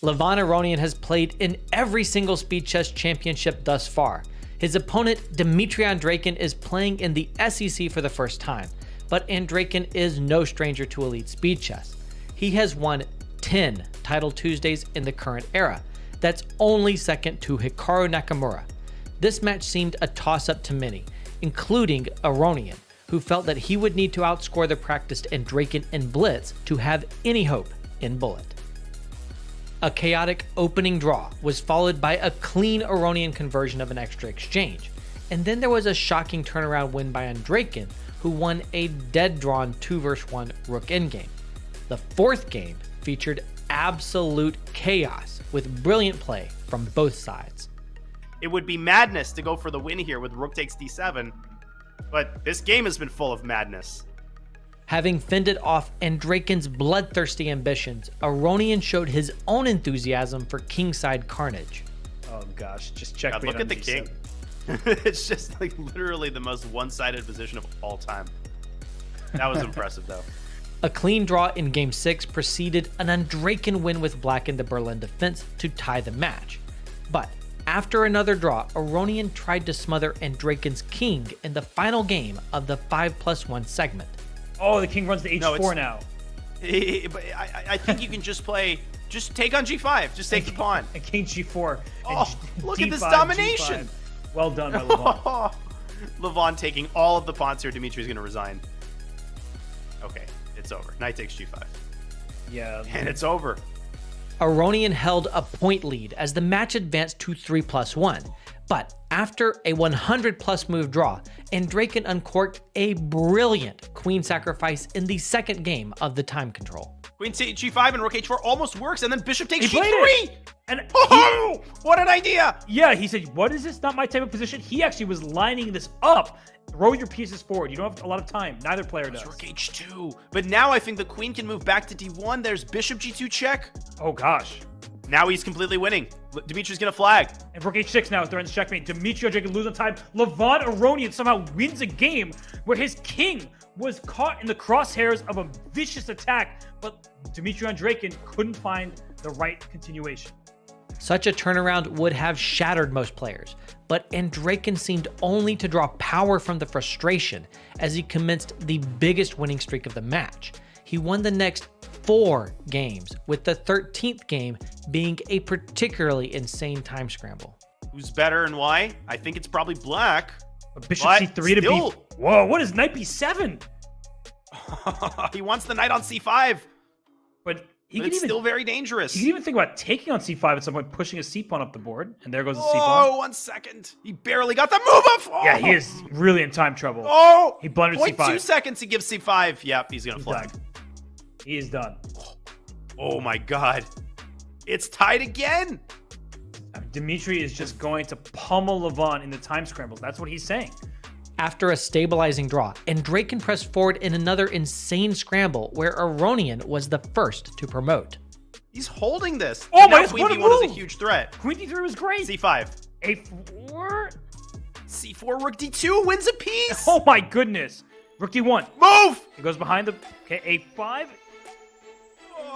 Levon Aronyan has played in every single speed chess championship thus far. His opponent, Dmitry Andreikin, is playing in the SEC for the first time, but Andreikin is no stranger to elite speed chess. He has won 10 Title Tuesdays in the current era. That's only second to Hikaru Nakamura. This match seemed a toss-up to many, including Aronyan, who felt that he would need to outscore the practiced Andreikin in Blitz to have any hope in Bullet. A chaotic opening draw was followed by a clean Aronyan conversion of an extra exchange, and then there was a shocking turnaround win by Andreikin, who won a dead-drawn 2-1 rook endgame. The fourth game featured absolute chaos with brilliant play from both sides. It would be madness to go for the win here with rook takes d7, but this game has been full of madness. Having fended off Andreikin's bloodthirsty ambitions, Aronyan showed his own enthusiasm for kingside carnage. Oh gosh, just checkmate. God, look at the king. It's just like literally the most one-sided position of all time. That was impressive though. A clean draw in Game 6 preceded an Andreikin win with black in the Berlin defense to tie the match. But after another draw, Aronyan tried to smother Andreikin's king in the final game of the 5+1 segment. Oh, the king runs to h4 now. But I think you can just take on g5. Just take the pawn. And king g4. Oh, look at this D5, domination. G5. Well done by Levon. Levon taking all of the pawns here. Dimitri's going to resign. Okay, it's over. Knight takes g5. Yeah. And it's over. Aronyan held a point lead as the match advanced to 3+1. But after a 100+ move draw, Andreikin uncorked a brilliant queen sacrifice in the second game of the time control. Queen g5 and rook h4 almost works, and then bishop takes He played g3. it. And oh, what an idea! Yeah, he said, "What is this? Not my type of position." He actually was lining this up. Throw your pieces forward. You don't have a lot of time. Neither player does. Rook h2. But now I think the queen can move back to d1. There's bishop g2 check. Oh gosh. Now he's completely winning. Dimitri's gonna flag. And rook h6 now threatens checkmate. Dmitry Andreikin loses on time. Levon Aronyan somehow wins a game where his king was caught in the crosshairs of a vicious attack, but Dmitry Andreikin couldn't find the right continuation. Such a turnaround would have shattered most players, but Andreikin seemed only to draw power from the frustration as he commenced the biggest winning streak of the match. He won the next 4 games, with the 13th game being a particularly insane time scramble. Who's better and why? I think it's probably black. Bishop c3 to b. Whoa, what is knight b7? He wants the knight on c5. But it's still very dangerous. He can even think about taking on c5 at some point, pushing a c-pawn up the board, and there goes the c-pawn. Oh, 1 second. He barely got the move up. Oh. Yeah, he is really in time trouble. Oh, he blundered c5. 0.2 seconds, he gives c5. Yep, he's gonna flag. He is done. Oh my god. It's tied again. Dmitry is just going to pummel Levon in the time scrambles. That's what he's saying. After a stabilizing draw, Andreikin pressed forward in another insane scramble where Aronyan was the first to promote. He's holding this. Oh my god, Queen d1 is a huge threat. Queen d3 was great. c5. a4. c4, rook d2 wins a piece. Oh my goodness. Rook d1. Move. He goes behind the... Okay, a5.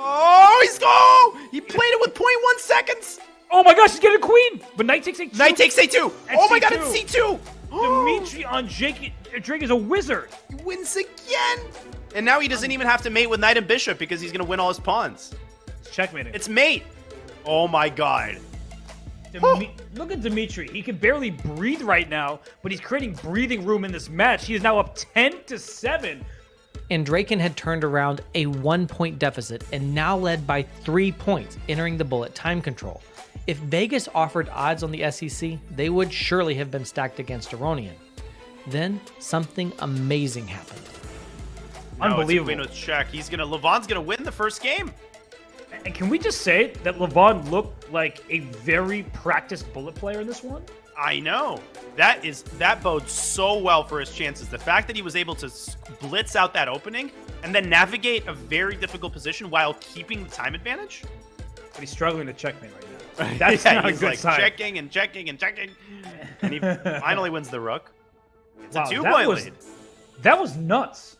Oh, he played it with 0.1 seconds. Oh my gosh, he's getting a queen. But knight takes a2. Knight takes a2. Oh my god, it's c2. Dmitry Andreikin is a wizard. He wins again. And now he doesn't even have to mate with knight and bishop because he's going to win all his pawns. It's checkmating. It's mate. Oh my god. Look at Dmitry. He can barely breathe right now, but he's creating breathing room in this match. He is now up 10-7. Andreikin had turned around a 1-point deficit and now led by 3 points entering the bullet time control. If Vegas offered odds on the SEC, they would surely have been stacked against Aronyan. Then something amazing happened. Unbelievable. It's a queen with check. Levon's gonna win the first game. And can we just say that Levon looked like a very practiced bullet player in this one? I know. That bodes so well for his chances. The fact that he was able to blitz out that opening and then navigate a very difficult position while keeping the time advantage. But he's struggling to checkmate right now. That's not a good sign. Checking and checking and checking. And he finally wins the rook. It's a 2-point lead. That was nuts.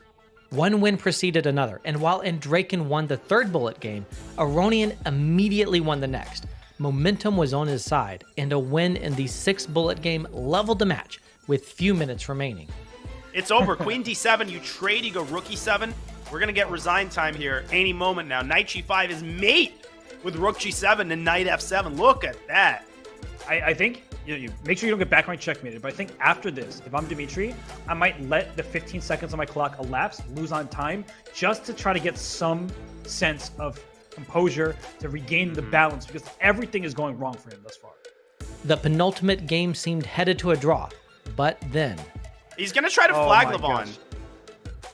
One win preceded another, and while Andreikin won the third bullet game, Aronyan immediately won the next. Momentum was on his side, and a win in the sixth bullet game leveled the match with few minutes remaining. It's over. Queen d7, you trade, you go rook e7. We're going to get resign time here any moment now. Knight g5 is mate with rook g7 and knight f7. Look at that. I think you make sure you don't get backline checkmated, but I think after this, if I'm Dmitry, I might let the 15 seconds on my clock elapse, lose on time, just to try to get some sense of composure, to regain the balance, because everything is going wrong for him thus far. The penultimate game seemed headed to a draw, but then... He's going to try to flag Levon.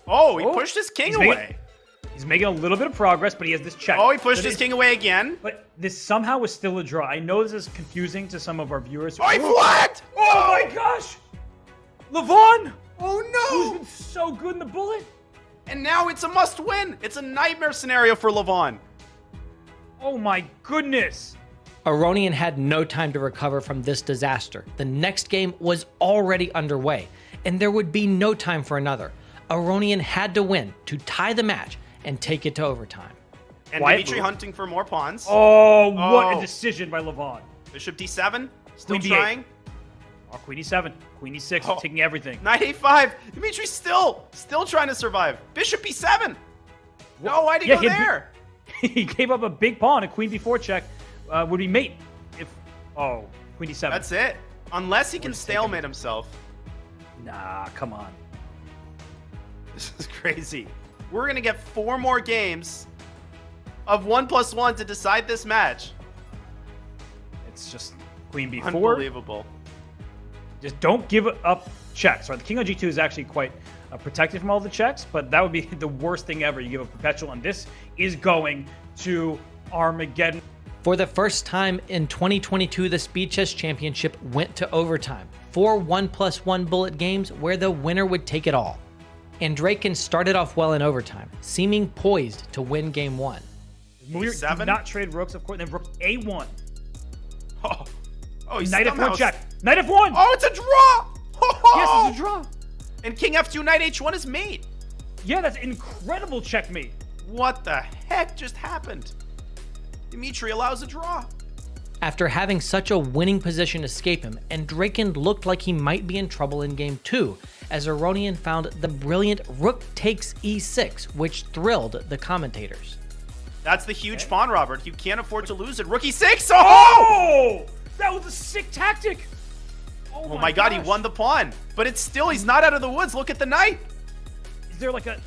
Oh, he pushed his king away. He's making a little bit of progress, but he has this check. Oh, he pushed his king away again. But this somehow was still a draw. I know this is confusing to some of our viewers. Oh, he flagged! Oh my gosh! Levon! Oh no! Who's been so good in the bullet? And now it's a must-win. It's a nightmare scenario for Levon. Oh my goodness! Aronyan had no time to recover from this disaster. The next game was already underway, and there would be no time for another. Aronyan had to win to tie the match and take it to overtime. And Dmitry hunting for more pawns. Oh, what a decision by Levon. Bishop d7, still Queen D8. trying. Oh, Queen e7, Queen e6, taking everything. Knight a5. Dimitri's still trying to survive. Bishop e7. No, why'd he go there? He gave up a big pawn. A Queen b4 check would be mate. Queen d7. That's it. Unless he can stalemate himself. Nah, come on. This is crazy. We're going to get 4 more games of 1+1 to decide this match. It's just Queen b4. Unbelievable. Just don't give up checks. Right? The king on g2 is actually quite protected from all the checks, but that would be the worst thing ever. You give a perpetual, and this is going to Armageddon. For the first time in 2022, the Speed Chess Championship went to overtime. 4 1+1 bullet games where the winner would take it all. Andreikin started off well in overtime, seeming poised to win game 1. Do not trade rooks, of course. Then rook a1. Oh, he's knight f1 check. Knight f1. Oh, it's a draw. Yes, it's a draw. And king f2, knight h1 is mate. Yeah, that's incredible checkmate. What the heck just happened? Dmitry allows a draw. After having such a winning position escape him, Andreikin looked like he might be in trouble in game 2, as Aronyan found the brilliant rook takes e6, which thrilled the commentators. That's the huge pawn, Robert. You can't afford to lose it. Rook e6. Oh! That was a sick tactic. Oh my god, he won the pawn. But it's still, he's not out of the woods. Look at the knight. Is there like a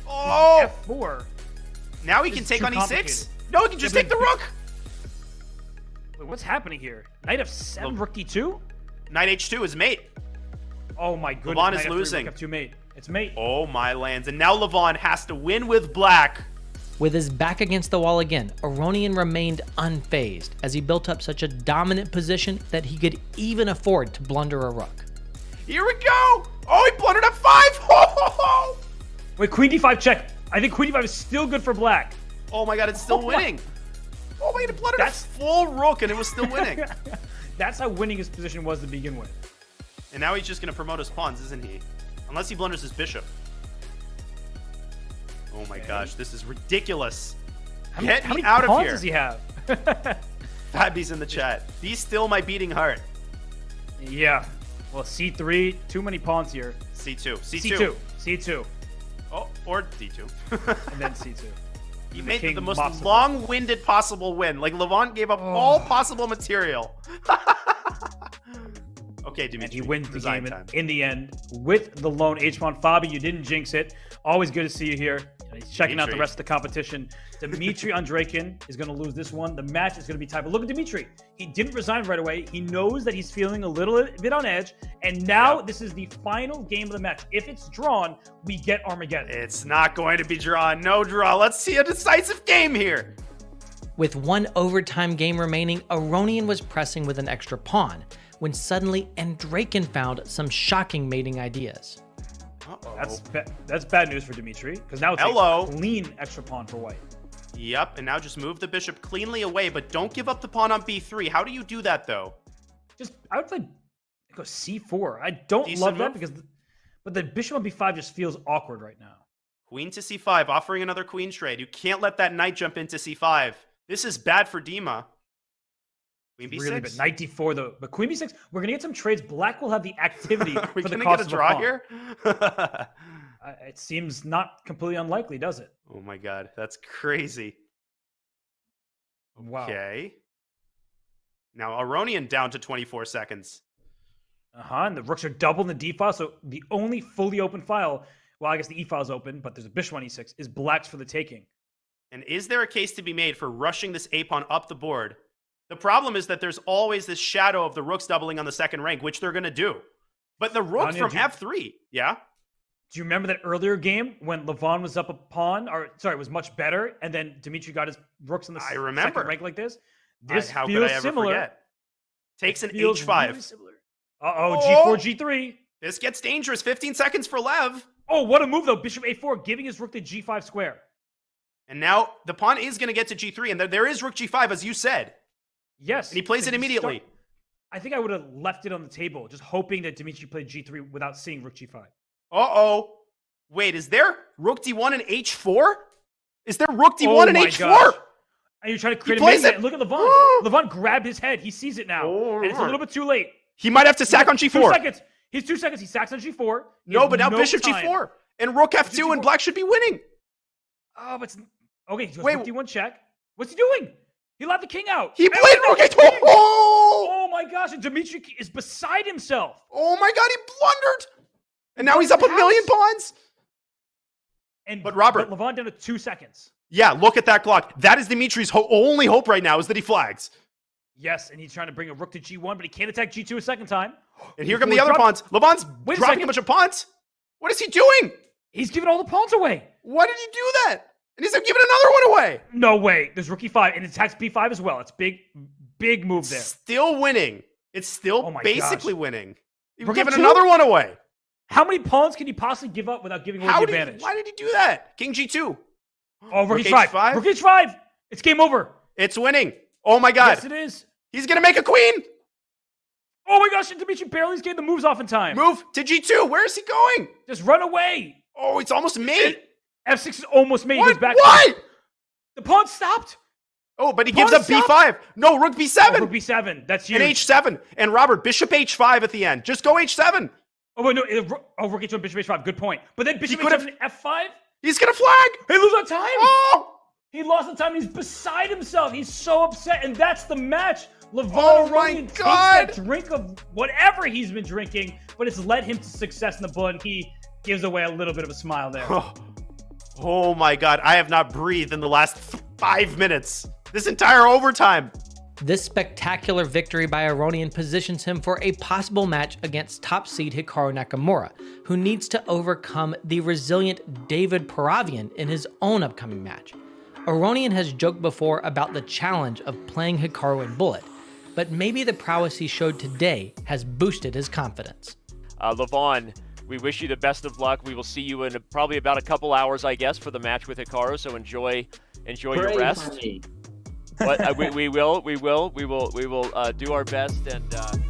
f4? Now he can take on e6? No, he can just take the rook. Wait, what's happening here? Knight f7, rook e2? Knight h2 is mate. Oh my goodness. Levon is Knight F3, losing. Rook f2 mate. It's mate. Oh my lands. And now Levon has to win with black. With his back against the wall again, Aronyan remained unfazed as he built up such a dominant position that he could even afford to blunder a rook. Here we go. Oh, he blundered f5. Wait, queen d5 check. I think queen d5 is still good for black. Oh my god, it's still winning. Oh my god, it blundered a full rook and it was still winning. That's how winning his position was to begin with. And now he's just going to promote his pawns, isn't he? Unless he blunders his bishop. Oh my gosh, this is ridiculous. Get me out of here. How many pawns does he have? Fabby's in the chat. Be still my beating heart. Yeah. Well, c3, too many pawns here. c2. c2. c2. Oh, or d2. And then c2. He made the most long-winded possible win. Like, Levon gave up all possible material. Okay, Dmitry. And he wins the game in the end with the lone H-pawn. Fabi, you didn't jinx it. Always good to see you here. He's checking out the rest of the competition. Dmitry Andreikin is going to lose this one. The match is going to be tight. But look at Dmitry. He didn't resign right away. He knows that he's feeling a little bit on edge. And now this is the final game of the match. If it's drawn, we get Armageddon. It's not going to be drawn. No draw. Let's see a decisive game here. With one overtime game remaining, Aronyan was pressing with an extra pawn, when suddenly Andreikin found some shocking mating ideas. That's bad news for Dmitry, because now it's a clean extra pawn for white. Yep, and now just move the bishop cleanly away, but don't give up the pawn on b3. How do you do that, though? I would play go c4. I don't love that but the bishop on b5 just feels awkward right now. Queen to c5, offering another queen trade. You can't let that knight jump into c5. This is bad for Dima. Queen b6. Really, but knight d4 though. But queen b6, we're gonna get some trades. Black will have the activity Are we for the gonna cost get a of draw pawn. here? It seems not completely unlikely, does it? Oh my god, that's crazy. Wow. Okay. Now Aronyan down to 24 seconds. And the rooks are doubled in the d file, so the only fully open file, well, I guess the e file is open, but there's a bishop on e6, is black's for the taking. And is there a case to be made for rushing this a-pawn up the board? The problem is that there's always this shadow of the rooks doubling on the second rank, which they're going to do. But the rook from f3, yeah? Do you remember that earlier game when Levon was up a pawn, or sorry, it was much better, and then Dimitri got his rooks on the second rank like this? This how feels could I ever similar. forget? Takes an Feels h5. really similar. G4, G3. This gets dangerous. 15 seconds for Lev. Oh, what a move, though. Bishop a4, giving his rook to g5 square. And now the pawn is going to get to g3, and there is rook g5, as you said. Yes. And he plays it immediately. I think I would have left it on the table, just hoping that Dimitri played g3 without seeing rook g5. Uh-oh. Wait, is there rook d1 and h4? Is there rook d1 and h4? Gosh. And you're trying to create a plays mate. it. Look at Levon. Levon grabbed his head. He sees it now. And it's a little bit too late. He might have to sack on g4. 2 seconds. He's 2 seconds. He sacks on g4. No, but now bishop time. g4. And rook f2 and black should be winning. Oh, but it's... Okay, he goes rook d1 check. What's he doing? He let the king out. He played rook h4. Oh my gosh, and Dimitri is beside himself. Oh my god, he blundered. And now he's up a million pawns. But Robert. But Levon down to 2 seconds. Yeah, look at that clock. That is Dimitri's only hope right now is that he flags. Yes, and he's trying to bring a rook to g1, but he can't attack g2 a second time. And here come the other pawns. Levon's dropping a bunch of pawns. What is he doing? He's giving all the pawns away. Why did he do that? And he's giving another one away. No way. There's rook e5, and it attacks b5 as well. It's big move there. Still winning. It's still basically winning. You've given F2? another one away. How many pawns can he possibly give up without giving away the advantage? Why did he do that? King g2. Oh, rook h5. Rook h5. It's game over. It's winning. Oh my god. Yes, it is. He's going to make a queen. Oh my gosh, and Dimitri barely is getting the moves off in time. Move to g2. Where is he going? Just run away. Oh, it's almost made. f6 is almost made. What? Back. Why? The pawn stopped. Oh, but he gives up b5. No, rook b7. Oh, rook b7. That's huge. And h7. And Robert, bishop h5 at the end. Just go h7. Oh, wait, no. Rook h1, bishop h5. Good point. But then bishop h7 f5? He's going to flag. He loses on time. Oh! He lost on time. He's beside himself. He's so upset. And that's the match. Levon Aronyan takes that drink of whatever he's been drinking, but it's led him to success in the board, and he gives away a little bit of a smile there. Oh my god, I have not breathed in the last 5 minutes. This entire overtime. This spectacular victory by Aronyan positions him for a possible match against top seed Hikaru Nakamura, who needs to overcome the resilient David Paravian in his own upcoming match. Aronyan has joked before about the challenge of playing Hikaru in Bullet, but maybe the prowess he showed today has boosted his confidence. Levon, we wish you the best of luck. We will see you in probably about a couple hours, I guess, for the match with Hikaru. So enjoy your rest. But we will do our best and.